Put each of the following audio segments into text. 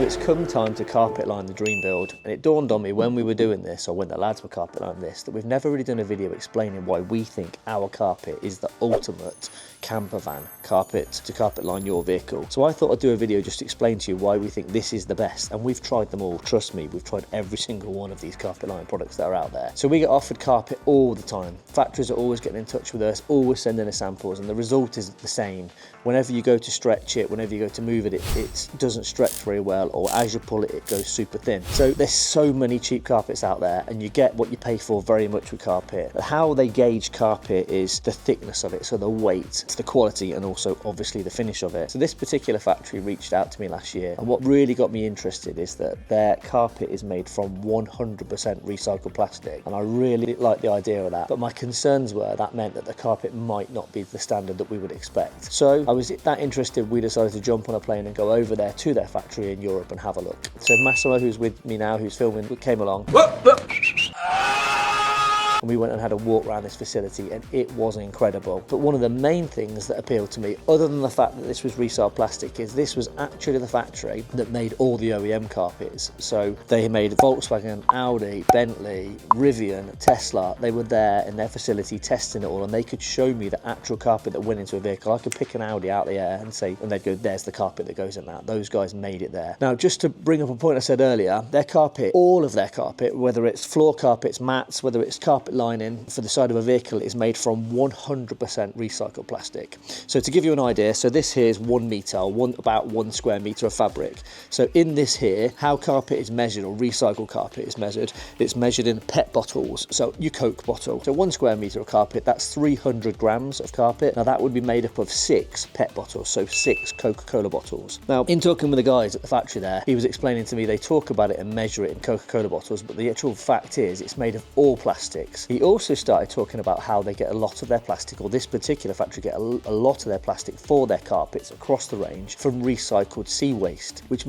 So it's come time to carpet line the dream build, and it dawned on me when we were doing this, or when the lads were carpet lining this, that we've never really done a video explaining why we think our carpet is the ultimate camper van carpet to carpet line your vehicle. So I thought I'd do a video just to explain to you why we think this is the best, and we've tried them all. Trust me, we've tried every single one of these carpet line products that are out there. So we get offered carpet all the time. Factories are always getting in touch with us, always sending us samples, and the result is the same. Whenever you go to stretch it, whenever you go to move it, it doesn't stretch very well, or as you pull it, it goes super thin. So there's so many cheap carpets out there, and you get what you pay for very much with carpet. How they gauge carpet is the thickness of it, so the weight, the quality, and also obviously the finish of it. So this particular factory reached out to me last year, and what really got me interested is that their carpet is made from 100% recycled plastic, and I really like the idea of that. But my concerns were that meant that the carpet might not be the standard that we would expect. So I was that interested, we decided to jump on a plane and go over there to their factory in Europe and have a look. So Massimo, who's with me now, who's filming, came along. And we went and had a walk around this facility, and it was incredible. But one of the main things that appealed to me, other than the fact that this was recycled plastic, is this was actually the factory that made all the OEM carpets. So they made Volkswagen, Audi, Bentley, Rivian, Tesla. They were there in their facility testing it all, and they could show me the actual carpet that went into a vehicle. I could pick an Audi out of the air and say, and they'd go, there's the carpet that goes in that. Those guys made it there. Now, just to bring up a point I said earlier, their carpet, all of their carpet, whether it's floor carpets, mats, whether it's carpet lining for the side of a vehicle, is made from 100% recycled plastic. So to give you an idea, so this here is 1 meter, about 1 square meter of fabric. So in this here, how carpet is measured, or recycled carpet is measured, it's measured in PET bottles. So your Coke bottle. So 1 square meter of carpet, that's 300 grams of carpet. Now that would be made up of 6 PET bottles, so 6 Coca-Cola bottles. Now, in talking with the guys at the factory there, he was explaining to me they talk about it and measure it in Coca-Cola bottles, but the actual fact is it's made of all plastics. He also started talking about how they get a lot of their plastic, or this particular factory get a lot of their plastic for their carpets across the range from recycled sea waste, which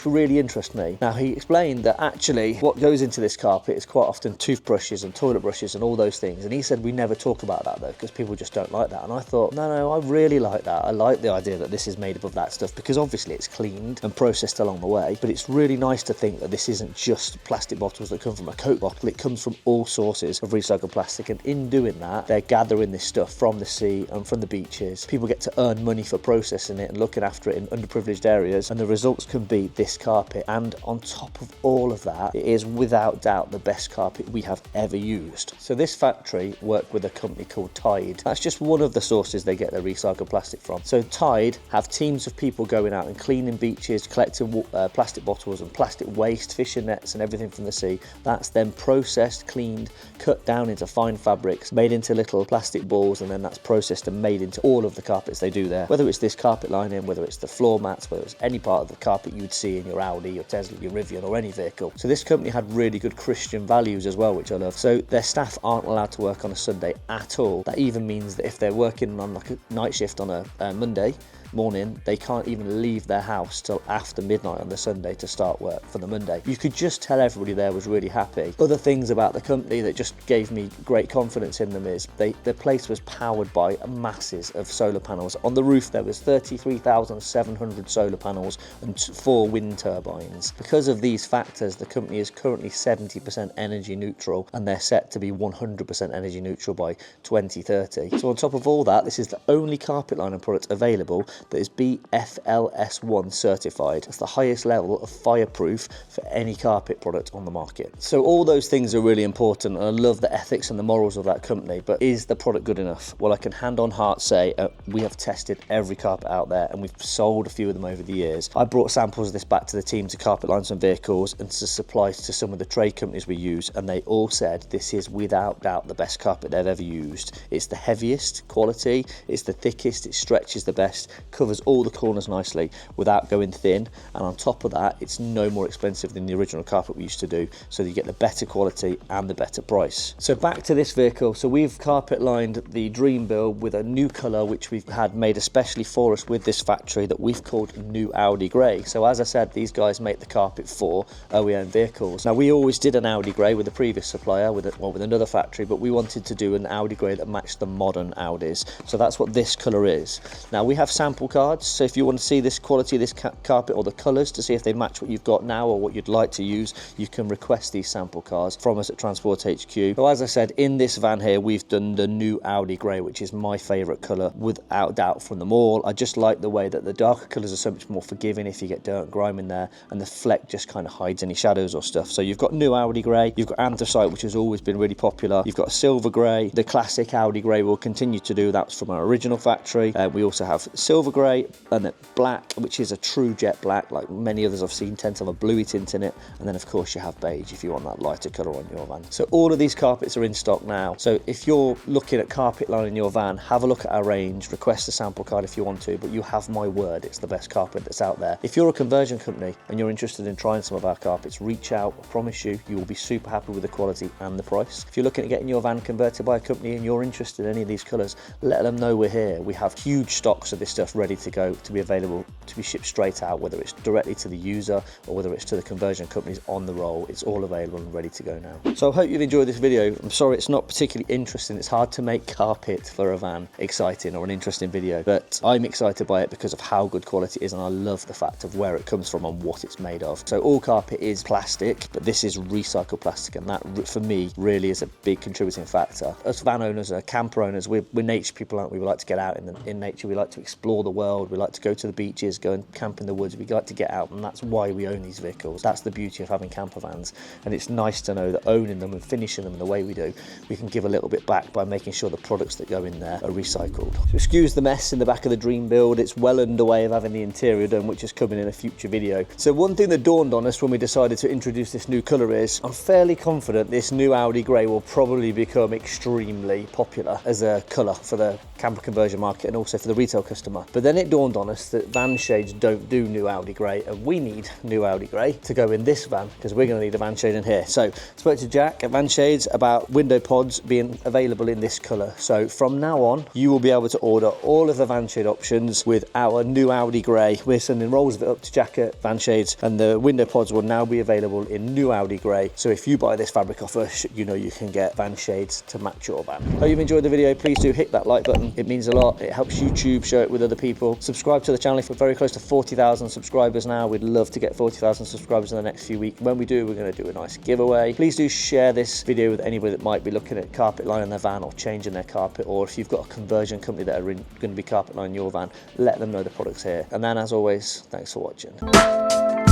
really interests me. Now, he explained that actually what goes into this carpet is quite often toothbrushes and toilet brushes and all those things, and he said we never talk about that though, because people just don't like that. And I thought, no, I really like that. I like the idea that this is made up of that stuff, because obviously it's cleaned and processed along the way, but it's really nice to think that this isn't just plastic bottles that come from a Coke bottle. It comes from all sources of recycled plastic, and in doing that, they're gathering this stuff from the sea and from the beaches. People get to earn money for processing it and looking after it in underprivileged areas, and the results can be this carpet. And on top of all of that, it is without doubt the best carpet we have ever used. So this factory worked with a company called Tide. That's just one of the sources they get their recycled plastic from. So Tide have teams of people going out and cleaning beaches, collecting plastic bottles and plastic waste, fishing nets and everything from the sea. That's then processed, cleaned, cut down into fine fabrics, made into little plastic balls, and then that's processed and made into all of the carpets they do there. Whether it's this carpet lining, whether it's the floor mats, whether it's any part of the carpet you'd see in your Audi, your Tesla, your Rivian, or any vehicle. So this company had really good Christian values as well, which I love. So their staff aren't allowed to work on a Sunday at all. That even means that if they're working on like a night shift on a Monday morning, they can't even leave their house till after midnight on the Sunday to start work for the Monday. You could just tell everybody there was really happy. Other things about the company that just gave me great confidence in them is the place was powered by masses of solar panels. On the roof there was 33,700 solar panels and 4 wind turbines. Because of these factors, the company is currently 70% energy neutral, and they're set to be 100% energy neutral by 2030. So on top of all that, this is the only carpet lining product available that is BFLS1 certified. It's the highest level of fireproof for any carpet product on the market. So all those things are really important, and I love the ethics and the morals of that company. But is the product good enough? Well, I can hand on heart say we have tested every carpet out there, and we've sold a few of them over the years. I brought samples of this back to the team to carpet line some vehicles and to supply to some of the trade companies we use, and they all said this is without doubt the best carpet they've ever used. It's the heaviest quality, it's the thickest, it stretches the best, covers all the corners nicely without going thin, and on top of that, it's no more expensive than the original carpet we used to do, so you get the better quality and the better price. So back to this vehicle. So we've carpet lined the dream build with a new colour which we've had made especially for us with this factory that we've called New Audi Grey. So as I said, these guys make the carpet for OEM vehicles. Now we always did an Audi Grey with a previous supplier with another factory, but we wanted to do an Audi Grey that matched the modern Audis. So that's what this colour is. Now we have samples sample cards. So if you want to see this quality of this carpet or the colours to see if they match what you've got now or what you'd like to use, you can request these sample cards from us at Transport HQ. So as I said, in this van here, we've done the new Audi grey, which is my favourite colour without doubt from them all. I just like the way that the darker colours are so much more forgiving if you get dirt and grime in there, and the fleck just kind of hides any shadows or stuff. So you've got new Audi grey, you've got Anthracite, which has always been really popular, you've got a silver grey, the classic Audi grey will continue to do, that's from our original factory. We also have silver grey, and then black, which is a true jet black, like many others I've seen tend to have a bluey tint in it, and then of course you have beige if you want that lighter colour on your van. So all of these carpets are in stock now, so if you're looking at carpet line in your van, have a look at our range, request a sample card if you want to, but you have my word, it's the best carpet that's out there. If you're a conversion company and you're interested in trying some of our carpets, reach out. I promise you, you will be super happy with the quality and the price. If you're looking at getting your van converted by a company and you're interested in any of these colours, let them know we're here. We have huge stocks of this stuff ready to go, to be available, to be shipped straight out, whether it's directly to the user or whether it's to the conversion companies on the roll. It's all available and ready to go now. So I hope you've enjoyed this video. I'm sorry it's not particularly interesting. It's hard to make carpet for a van exciting or an interesting video, but I'm excited by it because of how good quality it is, and I love the fact of where it comes from and what it's made of. So all carpet is plastic, but this is recycled plastic, and that for me really is a big contributing factor. Us van owners, camper owners, we're nature people, aren't we? We like to get out in nature, we like to explore the world, we like to go to the beaches, go and camp in the woods, we like to get out, and that's why we own these vehicles. That's the beauty of having camper vans, and it's nice to know that owning them and finishing them the way we do, we can give a little bit back by making sure the products that go in there are recycled. So excuse the mess in the back of the dream build, it's well underway of having the interior done, which is coming in a future video. So one thing that dawned on us when we decided to introduce this new colour is, I'm fairly confident this new Audi grey will probably become extremely popular as a colour for the camper conversion market and also for the retail customer. But then it dawned on us that van shades don't do new Audi grey, and we need new Audi grey to go in this van because we're going to need a van shade in here. So spoke to Jack at Van Shades about window pods being available in this colour. So from now on, you will be able to order all of the van shade options with our new Audi grey. We're sending rolls of it up to Jack at Van Shades, and the window pods will now be available in new Audi grey. So if you buy this fabric off us, you know you can get van shades to match your van. Hope you've enjoyed the video. Please do hit that like button. It means a lot. It helps YouTube share it with other people. Subscribe to the channel if we're very close to 40,000 subscribers now. We'd love to get 40,000 subscribers in the next few weeks. When we do, we're going to do a nice giveaway. Please do share this video with anybody that might be looking at carpet line in their van or changing their carpet, or if you've got a conversion company that are going to be carpet line in your van, let them know the product's here. And then as always, thanks for watching.